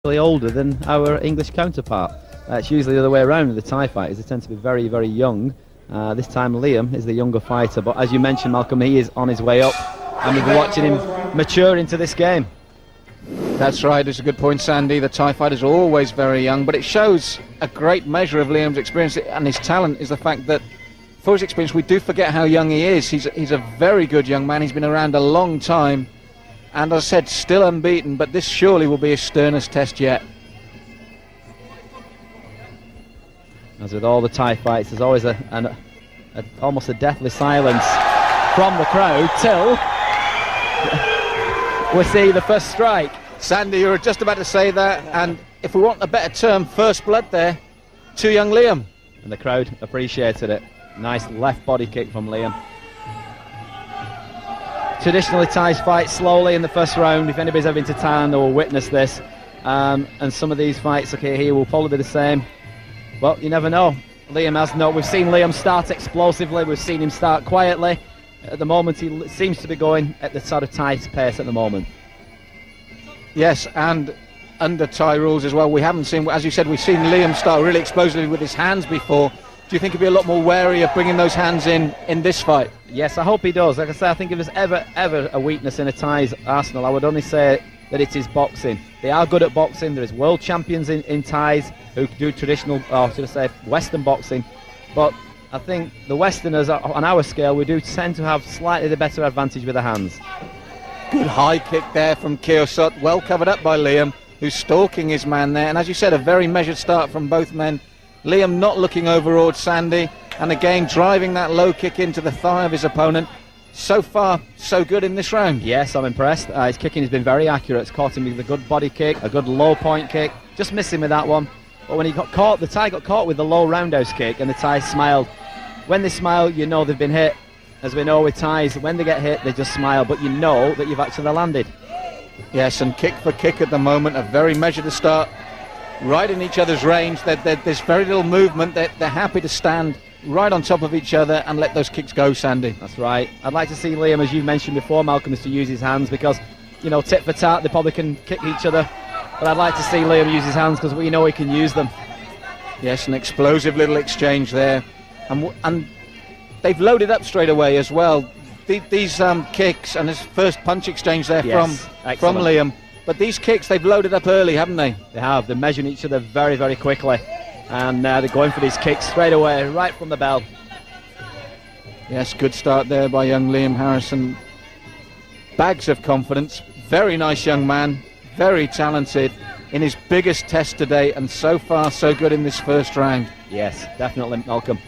older than our English counterpart. It's usually the other way around with the Thai fighters. They tend to be very, very young. This time Liam is the younger fighter, but as you mentioned, Malcolm, he is on his way up, and we've been watching him mature into this game. That's right, it's a good point, Sandy. The Thai fighters are always very young, but it shows a great measure of Liam's experience and his talent is the fact that for his experience we do forget how young he is. He's a very good young man. He's been around a long time, and as I said, still unbeaten, but this surely will be his sternest test yet. As with all the Thai fights, there's always almost a deathly silence from the crowd till we see the first strike. Sandy, you were just about to say that, and if we want a better term, first blood there to young Liam. And the crowd appreciated it. Nice left body kick from Liam. Traditionally, Thais fight slowly in the first round. If anybody's ever been to Thailand, they will witness this. And some of these fights, okay, here will probably be the same. Well, you never know. Liam has not. We've seen Liam start explosively. We've seen him start quietly. At the moment, he seems to be going at the sort of Thai pace at the moment. Yes, and under Thai rules as well. We haven't seen, as you said, we've seen Liam start really explosively with his hands before. Do you think he'll be a lot more wary of bringing those hands in this fight? Yes, I hope he does. Like I say, I think if there's ever a weekness in a Thai's arsenal, I would only say that it is boxing. They are good at boxing. There is world champions in Thais who do traditional, or should I say, Western boxing. But I think the Westerners, on our scale, we do tend to have slightly the better advantage with the hands. Good high kick there from Keowsot, well covered up by Liam, who's stalking his man there. And as you said, a very measured start from both men. Liam not looking overawed, Sandy, and again driving that low kick into the thigh of his opponent. So far, so good in this round. Yes, I'm impressed. His kicking has been very accurate. It's caught him with a good body kick, a good low point kick. Just missing with that one. But when he got caught, the Thai got caught with the low roundhouse kick, and the Thai smiled. When they smile, you know they've been hit. As we know with Thais, when they get hit, they just smile, but you know that you've actually landed. Yes, and kick for kick at the moment, a very measured start. Right in each other's range. There's very little movement. They're happy to stand right on top of each other and let those kicks go, Sandy. That's right. I'd like to see Liam, as you mentioned before, Malcolm, is to use his hands because, you know, tit for tat, they probably can kick each other. But I'd like to see Liam use his hands because we know he can use them. Yes, an explosive little exchange there. And they've loaded up straight away as well. These kicks and his first punch exchange there from Liam. But these kicks, they've loaded up early, haven't they? They have. They're measuring each other very, very quickly. And they're going for these kicks straight away, right from the bell. Yes, good start there by young Liam Harrison. Bags of confidence. Very nice young man. Very talented in his biggest test today. And so far, so good in this first round. Yes, definitely, Malcolm.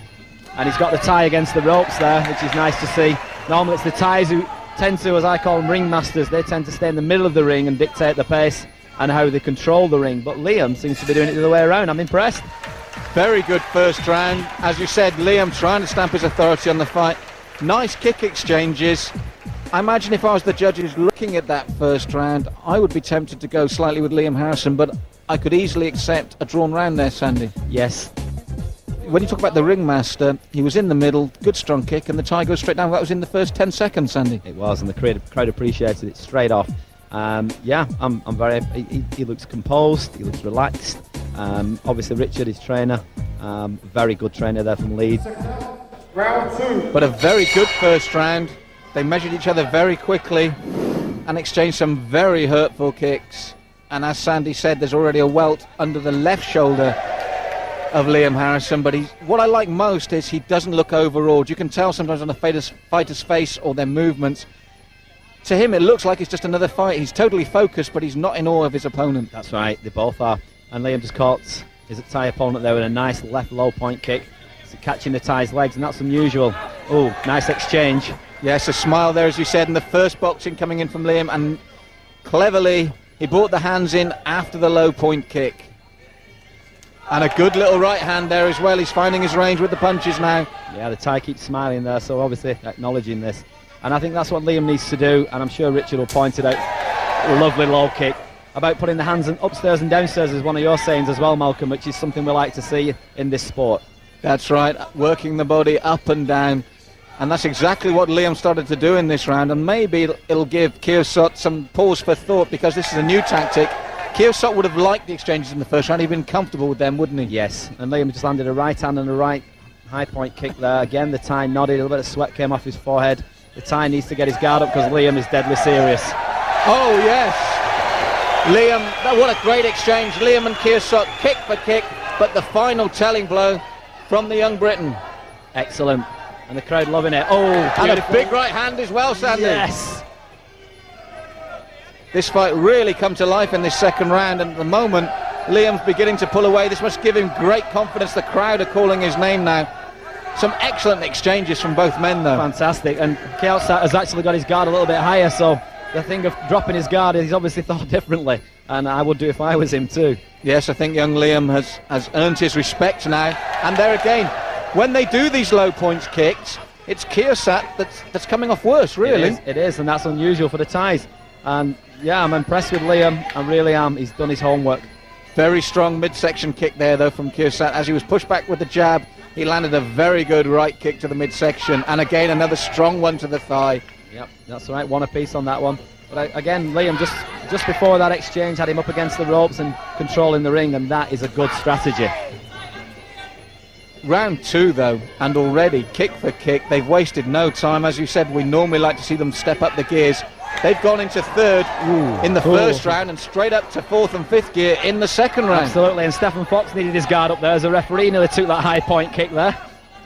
And he's got the Thai against the ropes there, which is nice to see. Normally it's the Thais who tend to, as I call them, ring masters. They tend to stay in the middle of the ring and dictate the pace and how they control the ring. But Liam seems to be doing it the other way around. I'm impressed. Very good first round. As you said, Liam trying to stamp his authority on the fight. Nice kick exchanges. I imagine if I was the judges looking at that first round, I would be tempted to go slightly with Liam Harrison, but I could easily accept a drawn round there, Sandy. Yes. When you talk about the ringmaster, he was in the middle, good strong kick, and the Thai goes straight down. That was in the first 10 seconds, Sandy. It was, and the crowd appreciated it straight off. Yeah, I'm very. He looks composed. He looks relaxed. Obviously, Richard, his trainer, very good trainer there from Leeds. Round two. But a very good first round. They measured each other very quickly and exchanged some very hurtful kicks. And as Sandy said, there's already a welt under the left shoulder of Liam Harrison, but what I like most is he doesn't look overawed. You can tell sometimes on a fighter's face or their movements. To him, it looks like it's just another fight. He's totally focused, but he's not in awe of his opponent. That's right, they both are. And Liam just caught his Thai opponent there with a nice left low point kick, catching the Thai's legs, and that's unusual. Oh, nice exchange. Yes, a smile there, as you said, in the first boxing coming in from Liam, and cleverly, he brought the hands in after the low point kick. And a good little right hand there as well. He's finding his range with the punches now. Yeah, the Thai keeps smiling there, so obviously acknowledging this. And I think that's what Liam needs to do, and I'm sure Richard will point it out. A lovely low kick. About putting the hands upstairs and downstairs is one of your sayings as well, Malcolm, which is something we like to see in this sport. That's right, working the body up and down. And that's exactly what Liam started to do in this round. And maybe it'll give Keowsot some pause for thought, because this is a new tactic. Keowsot would have liked the exchanges in the first round. He'd been comfortable with them, wouldn't he? Yes, and Liam just landed a right hand and a right high point kick there. Again, the Thai nodded, a little bit of sweat came off his forehead. The Thai needs to get his guard up because Liam is deadly serious. Oh, yes. Liam, what a great exchange. Liam and Keowsot kick for kick, but the final telling blow from the young Briton. Excellent. And the crowd loving it. Oh, and beautiful. a big right hand as well, Sandy. Yes. This fight really come to life in this second round, and at the moment, Liam's beginning to pull away. This must give him great confidence. The crowd are calling his name now. Some excellent exchanges from both men, though. Fantastic. And Keowsot has actually got his guard a little bit higher, so the thing of dropping his guard, he's obviously thought differently, and I would do if I was him too. Yes, I think young Liam has earned his respect now. And there again, when they do these low points kicks, it's Keowsot that's coming off worse, really. It is, and that's unusual for the Thais. And yeah, I'm impressed with Liam. I really am. He's done his homework. Very strong midsection kick there, though, from Keowsot. As he was pushed back with the jab, he landed a very good right kick to the midsection, and again another strong one to the thigh. Yep, that's right. One apiece on that one. But again, Liam just before that exchange had him up against the ropes and controlling the ring, and that is a good strategy. Round two, though, and already kick for kick. They've wasted no time. As you said, we normally like to see them step up the gears. They've gone into third in the first round and straight up to fourth and fifth gear in the second round. Absolutely, and Stephen Fox needed his guard up there as a referee. Nearly took that high point kick there.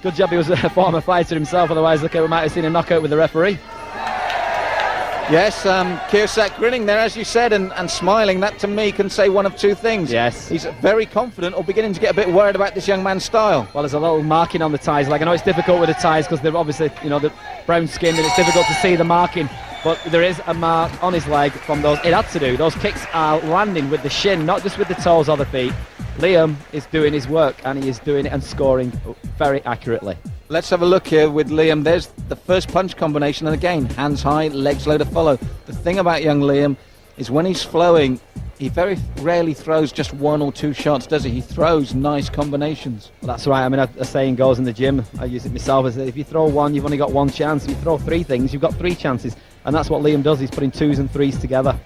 Good job he was a former fighter himself, otherwise look, we might have seen a knockout with the referee. Yes, Keowsot grinning there, as you said, and smiling. That, to me, can say one of two things. Yes. He's very confident or beginning to get a bit worried about this young man's style. Well, there's a little marking on the ties. Like, I know it's difficult with the ties because they're obviously, the brown skin, and it's difficult to see the marking. But there is a mark on his leg from those. It had to do. Those kicks are landing with the shin, not just with the toes or the feet. Liam is doing his work, and he is doing it and scoring very accurately. Let's have a look here with Liam. There's the first punch combination, and again, hands high, legs low to follow. The thing about young Liam is when he's flowing, he very rarely throws just one or two shots, does he? He throws nice combinations. Well, that's right. I mean, a saying goes in the gym, I use it myself, is that if you throw one, you've only got one chance. If you throw three things, you've got three chances. And that's what Liam does. He's putting twos and threes together.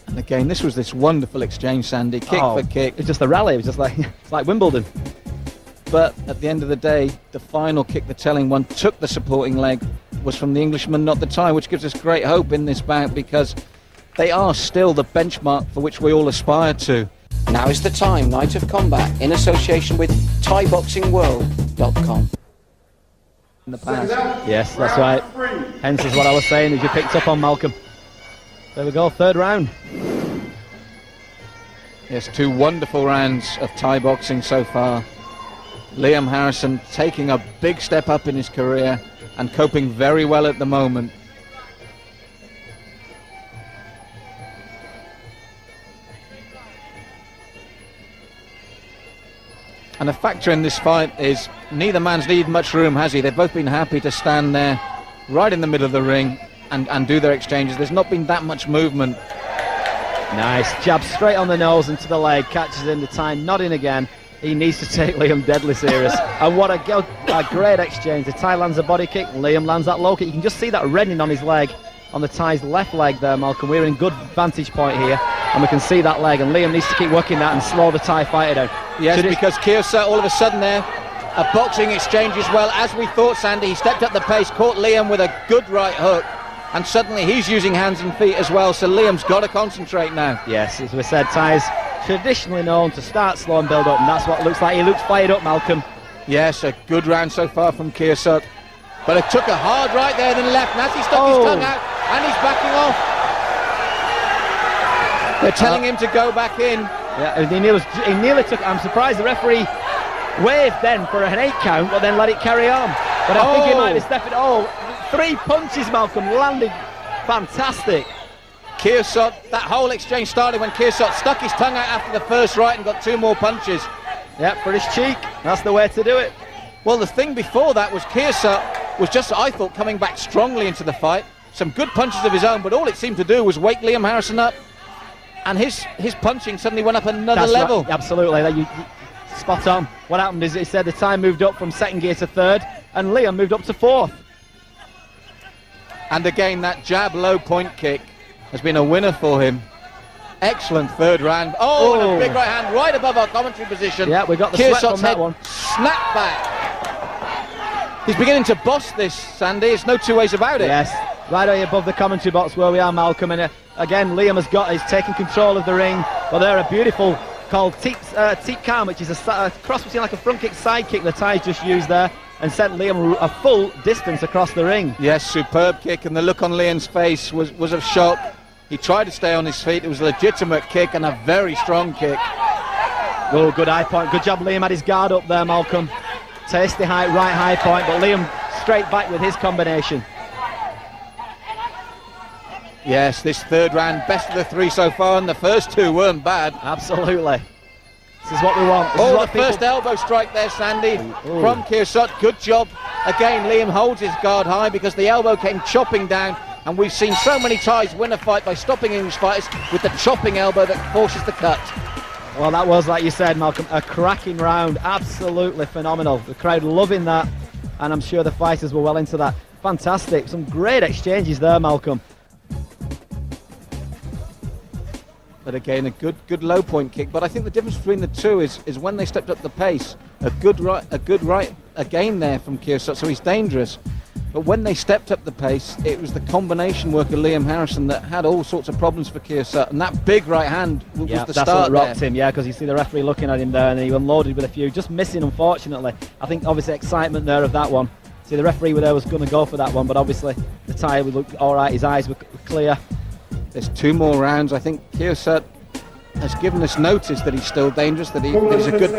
And again, this was this wonderful exchange, Sandy. Kick for kick. It's just a rally. It was just like, it's like Wimbledon. But at the end of the day, the final kick, the telling one, took the supporting leg, was from the Englishman, not the Thai, which gives us great hope in this bout because they are still the benchmark for which we all aspire to. Now is the time, Night of Combat, in association with ThaiBoxingWorld.com. In the past. Yes, that's right. Hence is what I was saying, as you picked up on, Malcolm. There we go, third round. Yes, two wonderful rounds of Thai boxing so far. Liam Harrison taking a big step up in his career and coping very well at the moment. And a factor in this fight is neither man's needed much room, has he? They've both been happy to stand there right in the middle of the ring and do their exchanges. There's not been that much movement. Nice jab straight on the nose and to the leg, catches in the time, nodding again. He needs to take Liam deadly serious. And what a great exchange. The Thai lands a body kick, Liam lands that low kick. You can just see that reddening on his leg, on the Thai's left leg there, Malcolm. We're in good vantage point here, and we can see that leg, and Liam needs to keep working that and slow the Thai fighter down. Yes, because Keowsot all of a sudden there, a boxing exchange as well. As we thought, Sandy, he stepped up the pace, caught Liam with a good right hook, and suddenly he's using hands and feet as well, so Liam's got to concentrate now. Yes, as we said, Thai's traditionally known to start slow and build up, and that's what it looks like. He looks fired up, Malcolm. Yes, a good round so far from Keowsot, but it took a hard right there, then left, and as he stuck his tongue out, and he's backing off. They're telling him to go back in. Yeah, he nearly took. I'm surprised the referee waved then for an 8 count, but then let it carry on. But I think he might have stepped it. 3 punches, Malcolm, landed fantastic. Keowsot, that whole exchange started when Keowsot stuck his tongue out after the first right and got 2 more punches. Yep, for his cheek. That's the way to do it. Well, the thing before that was Keowsot was just, I thought, coming back strongly into the fight. Some good punches of his own, but all it seemed to do was wake Liam Harrison up. And his punching suddenly went up another level. Right. Absolutely, you spot on. What happened is, it said the time moved up from second gear to third, and Liam moved up to fourth. And again, that jab low point kick has been a winner for him. Excellent third round. Oh, and a big right hand right above our commentary position. Yeah, we got the sweat from that one. Snap back. He's beginning to boss this, Sandy. There's no two ways about it. Yes, right above the commentary box where we are, Malcolm. And again, Liam is taking control of the ring. But they're a beautiful called Teep-Calm, which is a cross between like a front kick, side kick the Thais just used there, and sent Liam a full distance across the ring. Yes, superb kick, and the look on Liam's face was of shock. He tried to stay on his feet. It was a legitimate kick and a very strong kick. Oh, good high point. Good job, Liam had his guard up there, Malcolm. Tasty right high point, but Liam straight back with his combination. Yes, this third round, best of the three so far, and the first two weren't bad. Absolutely. This is what we want. The first elbow strike there, Sandy, from Keowsot. Good job. Again, Liam holds his guard high because the elbow came chopping down, and we've seen so many Thais win a fight by stopping English fighters with the chopping elbow that forces the cut. Well, that was, like you said, Malcolm, a cracking round. Absolutely phenomenal. The crowd loving that, and I'm sure the fighters were well into that. Fantastic. Some great exchanges there, Malcolm. But again, a good low point kick. But I think the difference between the two is when they stepped up the pace. A good right again there from Keowsot, so he's dangerous. But when they stepped up the pace, it was the combination work of Liam Harrison that had all sorts of problems for Keowsot. And that big right hand was the that's start what rocked him, because you see the referee looking at him there, and he unloaded with a few, just missing, unfortunately. I think obviously excitement there of that one. See, the referee there was going to go for that one, but obviously the Thai would look all right. His eyes were clear. There's two more rounds. I think Keowsot has given us notice that he's still dangerous, that he's a good,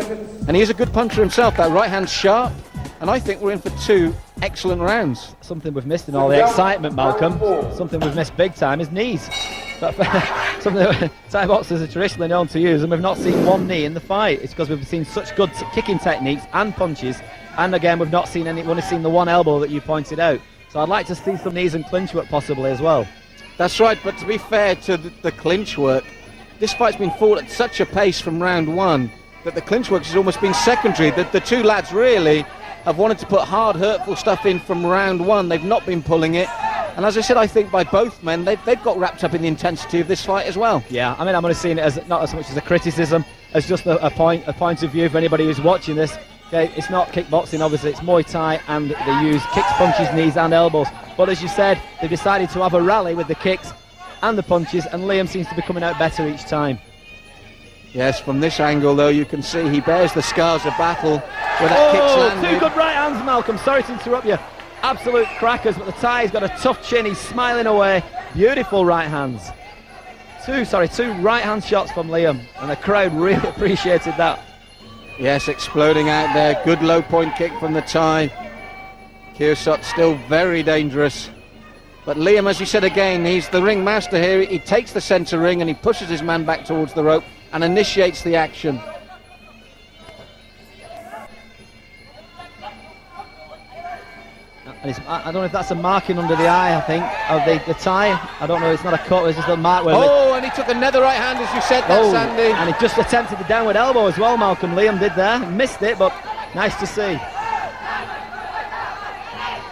and he is a good puncher himself. That right hand's sharp, and I think we're in for two excellent rounds. Something we've missed in all the excitement, Malcolm. Something we've missed big time is knees. Something that Thai boxers are traditionally known to use, and we've not seen one knee in the fight. It's because we've seen such good kicking techniques and punches, and again we've not seen any. We've only seen the one elbow that you pointed out. So I'd like to see some knees and clinch work possibly as well. That's right, but to be fair to the clinch work, this fight's been fought at such a pace from round one that the clinch work has almost been secondary. The two lads really have wanted to put hard, hurtful stuff in from round one. They've not been pulling it. And as I said, I think by both men, they've got wrapped up in the intensity of this fight as well. Yeah, I mean, I'm only seeing it as not as much as a criticism, as just a point of view for anybody who's watching this. Okay, it's not kickboxing, obviously, it's Muay Thai, and they use kicks, punches, knees and elbows. But as you said, they've decided to have a rally with the kicks and the punches, and Liam seems to be coming out better each time. Yes, from this angle, though, you can see he bears the scars of battle where that kick's landed. Two good right hands, Malcolm. Sorry to interrupt you. Absolute crackers, but the Thai's got a tough chin. He's smiling away. Beautiful right hands. Two right hand shots from Liam, and the crowd really appreciated that. Yes, exploding out there. Good low point kick from the Thai. Keowsot still very dangerous. But Liam, as you said again, he's the ring master here. He takes the centre ring and he pushes his man back towards the rope and initiates the action. And I don't know if that's a marking under the eye, I think, of the Thai. I don't know, it's not a cut, it's just a mark. And he took another right hand, as you said, Sandy. And he just attempted the downward elbow as well, Malcolm. Liam did there, missed it, but nice to see.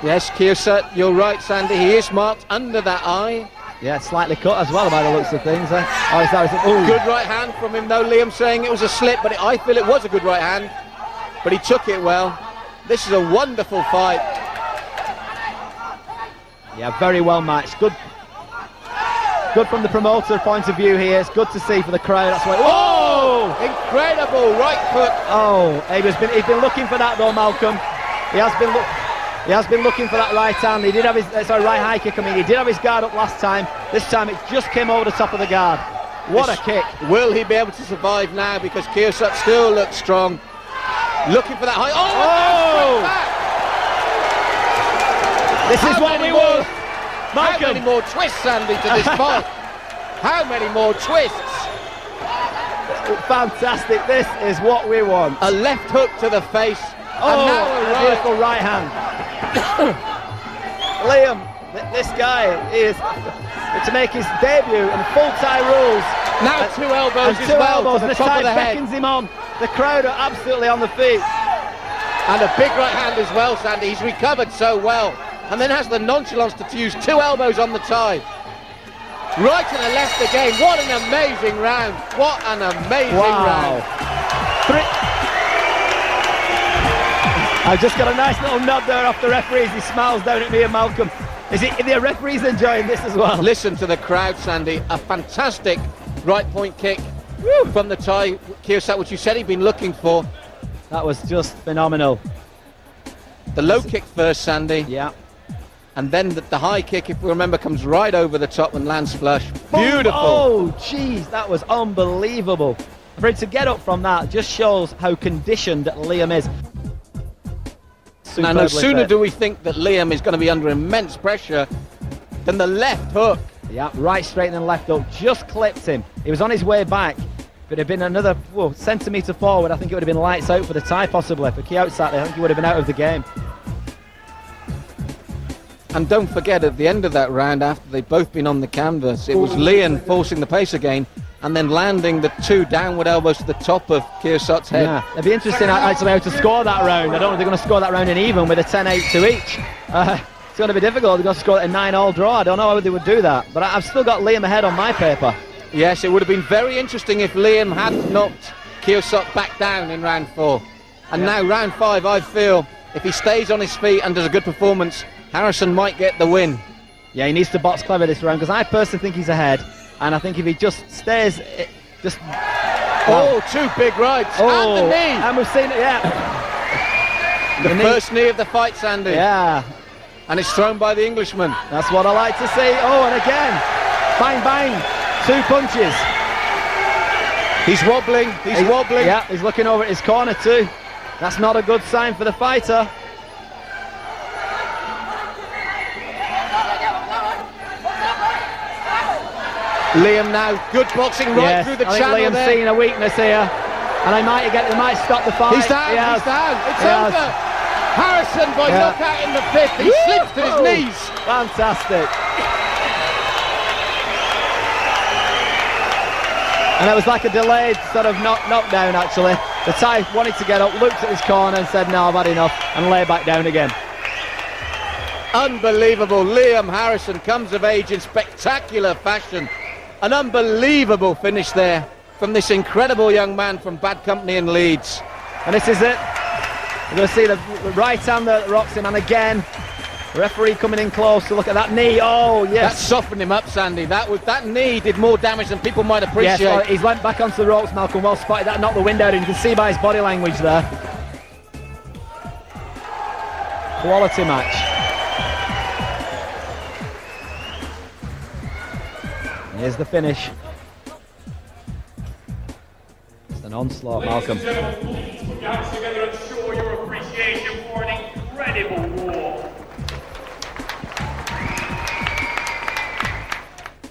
Yes, Keowsot, you're right, Sandy. He is marked under that eye. Yeah, slightly cut as well by the looks of things. Good right hand from him, though. Liam saying it was a slip, but I feel it was a good right hand. But he took it well. This is a wonderful fight. Yeah, very well matched. Good from the promoter point of view here. It's good to see for the crowd. That's why. Oh! Incredible right foot. Oh, he's been looking for that though, Malcolm. He has been looking for that right hand. He did have his right high kick. I mean, he did have his guard up last time. This time it just came over the top of the guard. What a kick! Will he be able to survive now? Because Keowsot still looks strong. Looking for that high. Oh! This is what we want. Malcolm. How many more twists, Sandy, to this fight? How many more twists? Fantastic. This is what we want. A left hook to the face. And now a beautiful right hand. Liam, this guy is to make his debut in full Thai rules. Now two elbows and as well elbows, to the and top of the head. Beckons him on. The crowd are absolutely on the feet. And a big right hand as well, Sandy. He's recovered so well. And then has the nonchalance to use two elbows on the Thai. Right to the left again. What an amazing round. What an amazing round. I've just got a nice little nod there off the referees. He smiles down at me and Malcolm. Is the referees enjoying this as well? Listen to the crowd, Sandy. A fantastic right point kick from the Thai Keowsot, which you said he'd been looking for. That was just phenomenal. The low kick first, Sandy. Yeah. And then the high kick, if we remember, comes right over the top and lands flush. Beautiful. Oh, jeez, that was unbelievable. For him to get up from that just shows how conditioned Liam is. Now, no sooner do we think that Liam is going to be under immense pressure than the left hook. Yeah, right straight and then left hook. Just clipped him. He was on his way back. If it had been another centimetre forward, I think it would have been lights out for the Thai possibly. For Keowsot, I think he would have been out of the game. And don't forget, at the end of that round, after they'd both been on the canvas, it was Liam forcing the pace again and then landing the two downward elbows to the top of Keowsot's head. Yeah, it'd be interesting actually how to score that round. I don't know if they're going to score that round in even with a 10-8 to each. It's going to be difficult. They're going to score it a 9-all draw. I don't know how they would do that. But I've still got Liam ahead on my paper. Yes, it would have been very interesting if Liam had knocked Keowsot back down in round 4. And now round 5, I feel, if he stays on his feet and does a good performance, Harrison might get the win. Yeah, he needs to box clever this round because I personally think he's ahead. And I think if he just stays, Oh, two big rights. Oh, and the knee. And we've seen it, yeah. The first knee of the fight, Sandy. Yeah. And it's thrown by the Englishman. That's what I like to see. Oh, and again. Bang, bang. 2 punches. He's wobbling. He's wobbling. Yeah, he's looking over at his corner too. That's not a good sign for the fighter. Liam now, good boxing right through the channel. Liam's there. seen a weakness here, and they might stop the fight. He's down. He's down. It's over. Harrison by knockout in the 5th. He slips to his knees. Fantastic. And it was like a delayed sort of knockdown actually. The Thai wanted to get up, looked at his corner and said, no, I've had enough, and lay back down again. Unbelievable. Liam Harrison comes of age in spectacular fashion. An unbelievable finish there from this incredible young man from Bad Company in Leeds. And this is it. We're going to see the right hand that rocks him, and again, referee coming in close to look at that knee. Oh, yes. That softened him up, Sandy. That knee did more damage than people might appreciate. Yes, well, he's went back onto the ropes, Malcolm. Well spotted. That knocked the wind out, and you can see by his body language there. Quality match. Here's the finish. It's an onslaught, Malcolm. Ladies and gentlemen, please put your hands together and show your appreciation for an incredible war.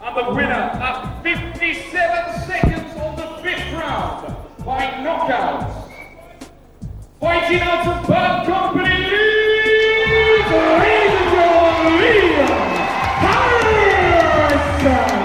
And the winner at 57 seconds on the 5th round by knockout, fighting out of Bad Company, ladies and gentlemen, Liam Harrison.